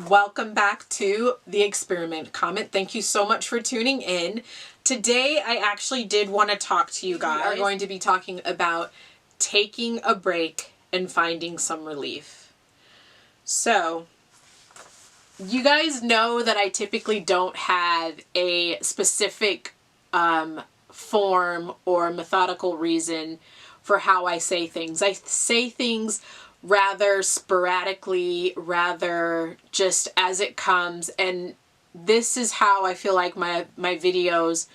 Welcome back to the Beautyscomett. Thank you so much for tuning in. Today I actually did want to talk to you guys. We are going to be talking about taking a break and finding some relief. So, you guys know that I typically don't have a specific form or methodical reason for how I say things. I say things rather sporadically, rather just as it comes, and this is how I feel like my videos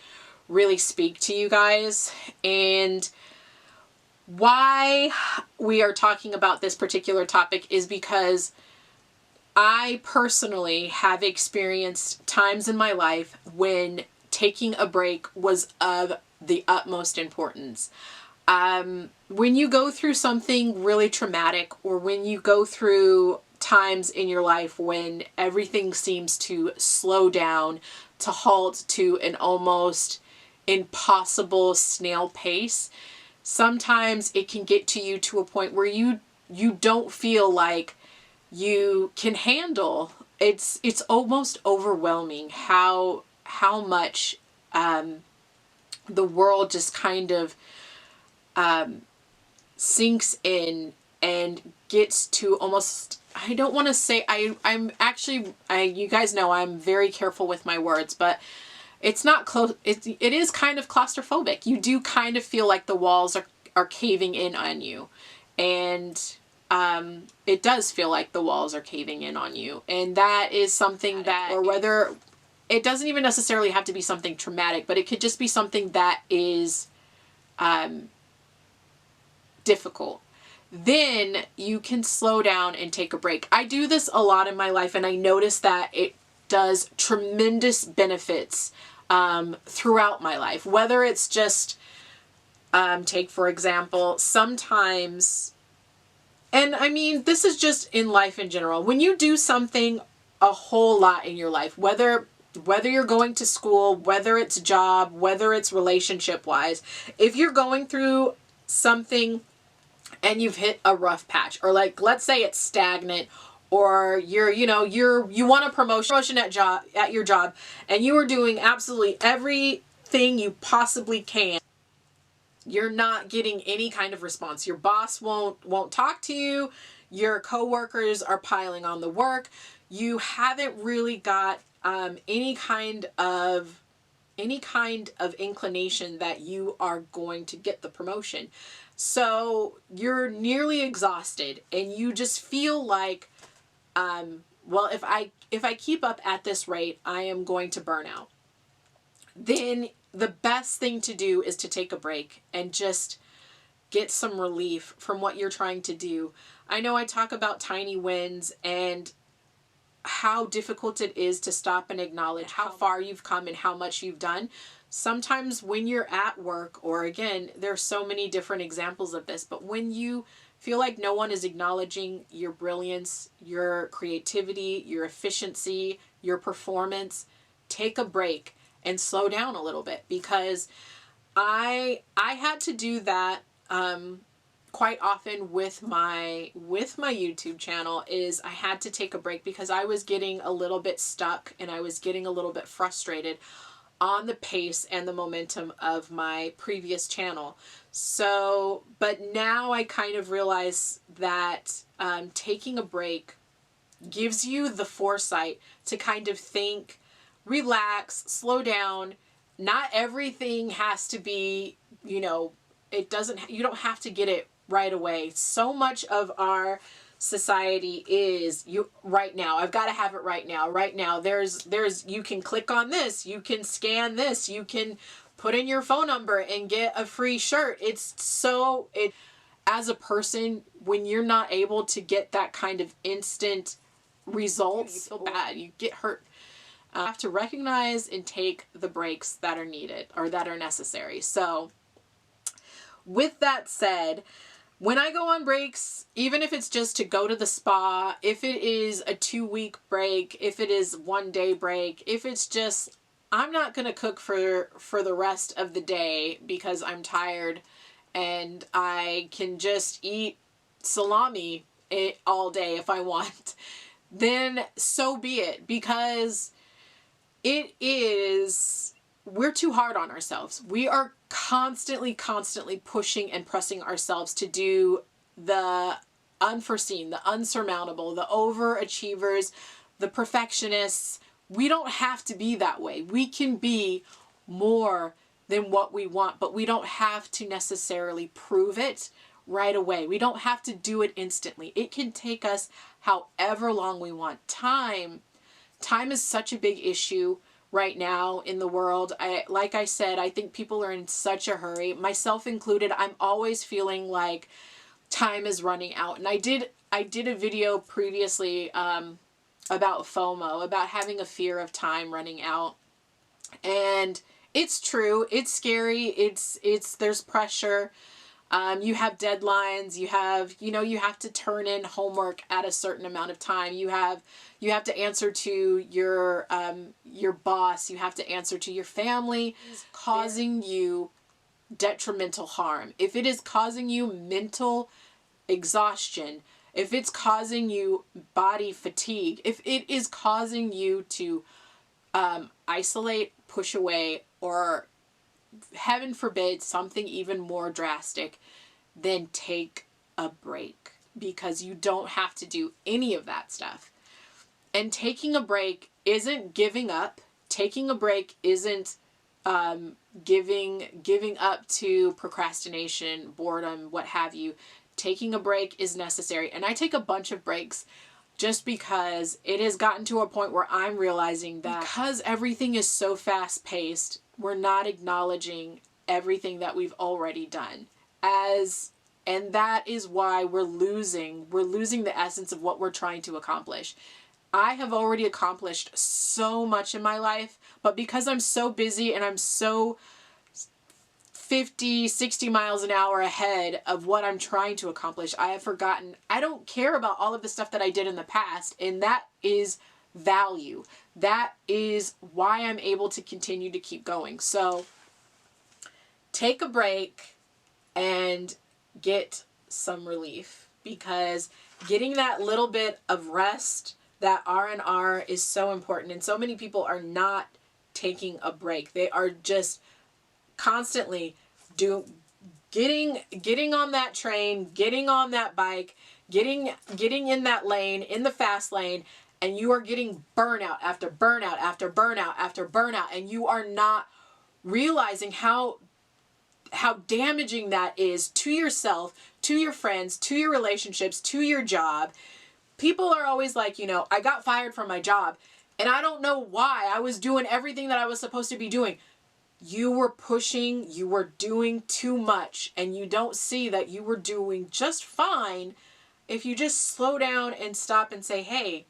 really speak to you guys. And why we are talking about this particular topic is because I personally have experienced times in my life when taking a break was of the utmost importance. When you go through something really traumatic, or when you go through times in your life when everything seems to slow down, to halt to an almost impossible snail pace, sometimes it can get to you to a point where you don't feel like you can handle. It's almost overwhelming how much the world just kind of sinks in and gets to almost, I don't want to say, I'm actually, you guys know I'm very careful with my words, but it's not close, it is kind of claustrophobic. You do kind of feel like the walls are caving in on you, and it does feel like the walls are caving in on you, and that is something that, or whether, it doesn't even necessarily have to be something traumatic, but it could just be something that is difficult. Then you can slow down and take a break. I do this a lot in my life, and I notice that it does tremendous benefits throughout my life. Whether it's just, take for example, sometimes, and I mean, this is just in life in general, when you do something a whole lot in your life, whether you're going to school, whether it's job, whether it's relationship wise, if you're going through something and you've hit a rough patch, or like, let's say it's stagnant, or you want a promotion at your job, and you are doing absolutely everything you possibly can. You're not getting any kind of response. Your boss won't talk to you. Your coworkers are piling on the work. You haven't really got any kind of inclination that you are going to get the promotion. So you're nearly exhausted, and you just feel like, well, if I keep up at this rate, I am going to burn out. Then the best thing to do is to take a break and just get some relief from what you're trying to do. I know I talk about tiny wins and how difficult it is to stop and acknowledge how far you've come and how much you've done. Sometimes when you're at work, or again, there's so many different examples of this, but when you feel like no one is acknowledging your brilliance, your creativity, your efficiency, your performance, take a break and slow down a little bit. Because I had to do that quite often with my YouTube channel. Is I had to take a break because I was getting a little bit stuck, and I was getting a little bit frustrated on the pace and the momentum of my previous channel. So, but now I kind of realize that taking a break gives you the foresight to kind of think, relax, slow down. Not everything has to be, you don't have to get it right away. So much of our society is right now. I've got to have it right now. Right now. There's you can click on this, you can scan this, you can put in your phone number and get a free shirt. As a person, when you're not able to get that kind of instant results, you feel bad, you get hurt. I have to recognize and take the breaks that are needed or that are necessary. So with that said, when I go on breaks, even if it's just to go to the spa, if it is a 2-week break, if it is 1-day break, if it's just, I'm not going to cook for the rest of the day because I'm tired and I can just eat salami all day if I want, then so be it, because we're too hard on ourselves. We are constantly pushing and pressing ourselves to do the unforeseen, the unsurmountable, the overachievers, the perfectionists. We don't have to be that way. We can be more than what we want, but we don't have to necessarily prove it right away. We don't have to do it instantly. It can take us however long we want. Time is such a big issue right now in the world. Like I said, I think people are in such a hurry, myself included. I'm always feeling like time is running out. And I did a video previously about FOMO, about having a fear of time running out. And it's true. It's scary. There's pressure. You have deadlines. You have to turn in homework at a certain amount of time. You have to answer to your boss. You have to answer to your family. It's causing you detrimental harm. If it is causing you mental exhaustion, if it's causing you body fatigue, if it is causing you to isolate, push away, or heaven forbid, something even more drastic, then take a break, because you don't have to do any of that stuff. And taking a break isn't giving up. Taking a break isn't giving up to procrastination, boredom, what have you. Taking a break is necessary. And I take a bunch of breaks just because it has gotten to a point where I'm realizing that because everything is so fast paced, we're not acknowledging everything that we've already done. And that is why we're losing the essence of what we're trying to accomplish. I have already accomplished so much in my life, but because I'm so busy and I'm so 50, 60 miles an hour ahead of what I'm trying to accomplish, I have forgotten. I don't care about all of the stuff that I did in the past, and that is value. That is why I'm able to continue to keep going. So take a break and get some relief, because getting that little bit of rest, that R&R, is so important. And so many people are not taking a break. They are just constantly getting on that train, getting on that bike, getting in that lane, in the fast lane, and you are getting burnout after burnout after burnout after burnout, and you are not realizing how damaging that is to yourself, to your friends, to your relationships, to your job. People are always like, I got fired from my job, and I don't know why. I was doing everything that I was supposed to be doing. You were pushing, you were doing too much, and you don't see that you were doing just fine if you just slow down and stop and say, hey,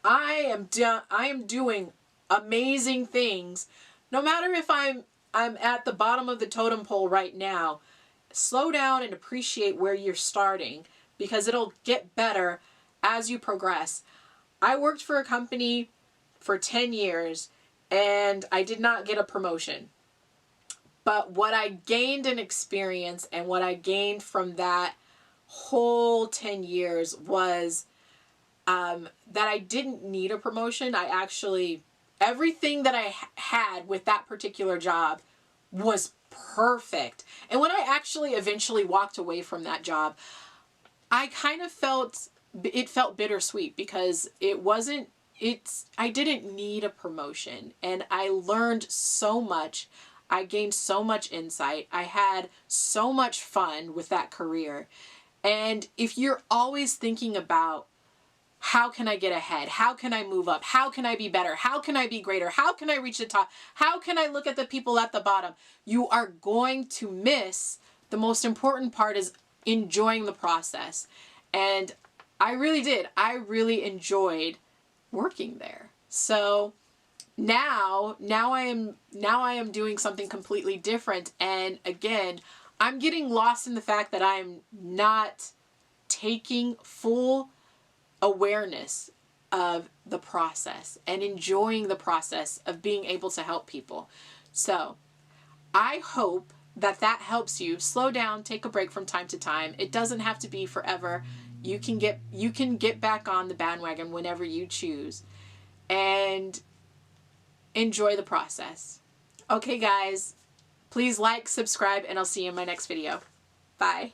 I am doing amazing things. No matter if I'm at the bottom of the totem pole right now, slow down and appreciate where you're starting, because it'll get better as you progress. I worked for a company for 10 years and I did not get a promotion. But what I gained in experience and what I gained from that whole 10 years was that I didn't need a promotion. Everything that I had with that particular job was perfect. And when I actually eventually walked away from that job, I kind of felt bittersweet, because I didn't need a promotion, and I learned so much. I gained so much insight. I had so much fun with that career. And if you're always thinking about, how can I get ahead? How can I move up? How can I be better? How can I be greater? How can I reach the top? How can I look at the people at the bottom? You are going to miss the most important part, is enjoying the process. And I really did. I really enjoyed working there. So now I am doing something completely different. And again, I'm getting lost in the fact that I'm not taking full awareness of the process and enjoying the process of being able to help people. So I hope that helps you slow down, take a break from time to time. It doesn't have to be forever. You can get back on the bandwagon whenever you choose, and enjoy the process. Okay, guys, please like, subscribe, and I'll see you in my next video. Bye.